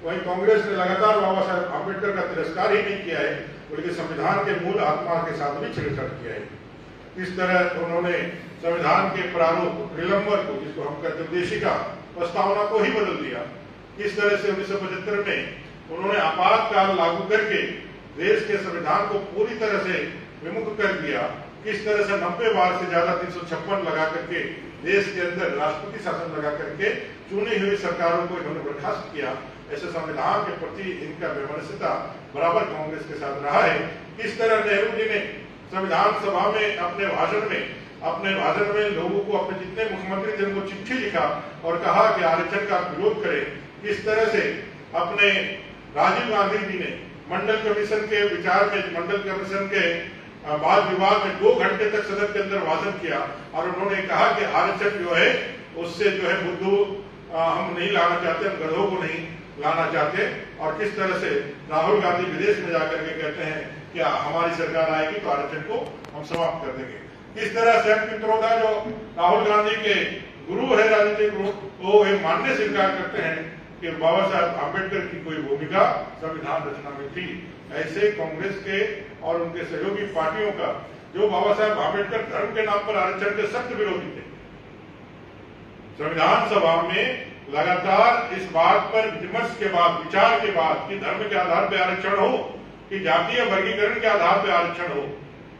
वहीं कांग्रेस ने लगातार बाबा साहेब आम्बेडकर का तिरस्कार ही नहीं किया है, बल्कि संविधान के मूल आत्मा के साथ भी छेड़छाड़ किया है। इस तरह उन्होंने संविधान के प्रारूप निलंबन को, जिसको हम कहते हैं उद्देशिका प्रस्तावना को ही बदल दिया। इस तरह से 1975 में उन्होंने आपातकाल लागू करके देश के संविधान को पूरी तरह से विमुख कर दिया। किस तरह से 90 बार से ज्यादा 356 लगा करके देश के अंदर राष्ट्रपति शासन लगा करके चुनी हुई सरकारों को इन्होंने बर्खास्त किया। ऐसे संविधान के प्रति इनका वैमनस्यता बराबर कांग्रेस के साथ रहा है। इस तरह नेहरू जी ने संविधान सभा में अपने भाषण में लोगों को, अपने जितने मुख्यमंत्री थे उनको चिट्ठी लिखा और कहा कि आरक्षण का विरोध करें। इस तरह से अपने राजीव गांधी जी ने मंडल कमीशन के विचार में, मंडल कमीशन के वाद विवाद में 2 घंटे तक सदन के अंदर भाषण किया और उन्होंने कहा कि आरक्षण जो है उससे जो है बुद्धू हम नहीं लाना चाहते, हम गधों को नहीं लाना चाहते। और किस तरह से राहुल गांधी विदेश में जाकर के कहते हैं कि हमारी सरकार आएगी तो आरक्षण को हम समाप्त कर देंगे। इस तरह से पित्रोदा, जो राहुल गांधी के गुरु है राजनीतिक गुरु, वो ये मानने से इनकार करते हैं कि बाबा साहब आम्बेडकर की कोई भूमिका संविधान रचना में थी। ऐसे कांग्रेस के और उनके सहयोगी पार्टियों का, जो बाबा साहब आम्बेडकर धर्म के नाम पर आरक्षण के सख्त विरोधी थे, संविधान सभा में लगातार इस बात पर विमर्श के बाद, विचार के बाद कि धर्म के आधार पर आरक्षण हो कि जातीय वर्गीकरण के आधार पर आरक्षण हो,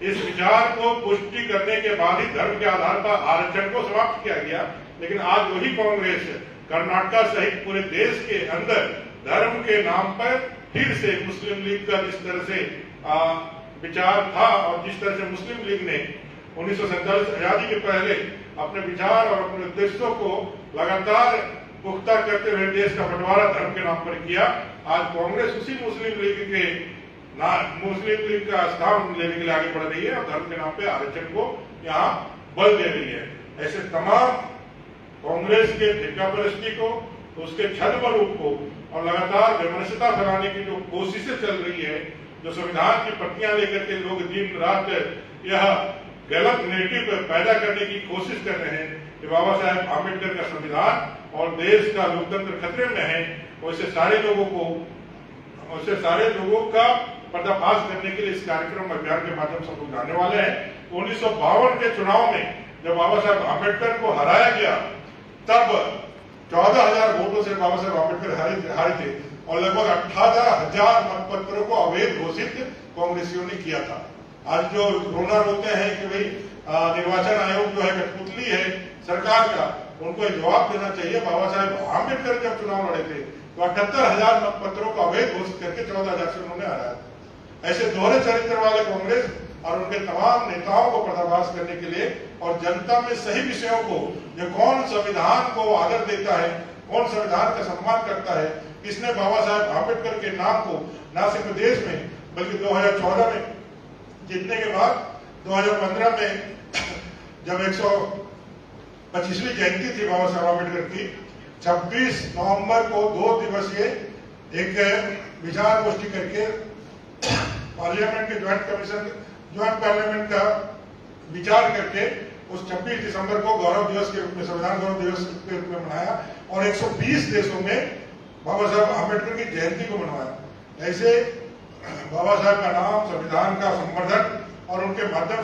इस विचार को पुष्टि करने के बाद ही धर्म के आधार पर आरक्षण को समाप्त किया गया। लेकिन आज वही कांग्रेस कर्नाटक सहित पूरे देश के अंदर धर्म के नाम पर फिर से मुस्लिम लीग का जिस तरह से विचार था और जिस तरह से मुस्लिम लीग ने 1947 आजादी के पहले अपने विचार और अपने उद्देश्यों को लगातार पुख्ता करते हुए देश का बंटवारा धर्म के नाम पर किया, आज कांग्रेस उसी मुस्लिम लीग का स्थान लेने के लिए आगे बढ़ रही है और धर्म के नाम पे आरक्षण को यहाँ बल दे रही है। ऐसे तमाम कांग्रेस के ठेकापरस्ती को, उसके छद्म को और लगातार वैमनस्यता फैलाने की जो कोशिशें चल रही है, जो संविधान की प्रतियां लेकर के लोग दिन रात यह गलत नेरेटिव पैदा करने की कोशिश कर रहे हैं कि बाबा साहेब आम्बेडकर का संविधान और देश का लोकतंत्र खतरे में है, वैसे सारे लोगों का पर्दाफाश करने के लिए इस कार्यक्रम अभियान के माध्यम से हम लोग जाने वाले हैं। 1952 के चुनाव में जब बाबा साहेब आम्बेडकर को हराया गया, तब 14,000 वोटों से बाबा साहेब आम्बेडकर हारे थे और लगभग 18,000 मतपत्रों को अवैध घोषित कांग्रेसियों ने किया था। आज जो रोना रोते हैं कि भाई निर्वाचन आयोग जो है कठपुतली है सरकार का, उनको जवाब देना चाहिए। बाबा साहेब आम्बेडकर जब चुनाव लड़े थे तो 78,000 मतपत्रों को अवैध घोषित करके 14,000 से उन्होंने हराया। ऐसे दोहरे चरित्र वाले कांग्रेस और उनके तमाम नेताओं को पर्दाफाश करने के लिए और जनता में सही विषयों को, जो कौन संविधान को आदर देता है, कौन संविधान का सम्मान करता है, किसने बाबा साहेब आम्बेडकर के नाम को न सिर्फ देश में बल्कि 2014 में जीतने के बाद 2015 में जब 125वीं जयंती थी बाबा साहेब आम्बेडकर की, 26 नवंबर को 2 दिवसीय एक विचार गोष्ठी करके पार्लियामेंट के ज्वाइंट पार्लियामेंट का विचार करके उस 26 दिसंबर को गौरव दिवस के रूप में, संविधान गौरव दिवस के रूप में मनाया और 120 देशों में बाबा साहब आम्बेडकर की जयंती को मनवाया। ऐसे बाबा साहब का नाम, संविधान का संवर्धन और उनके माध्यम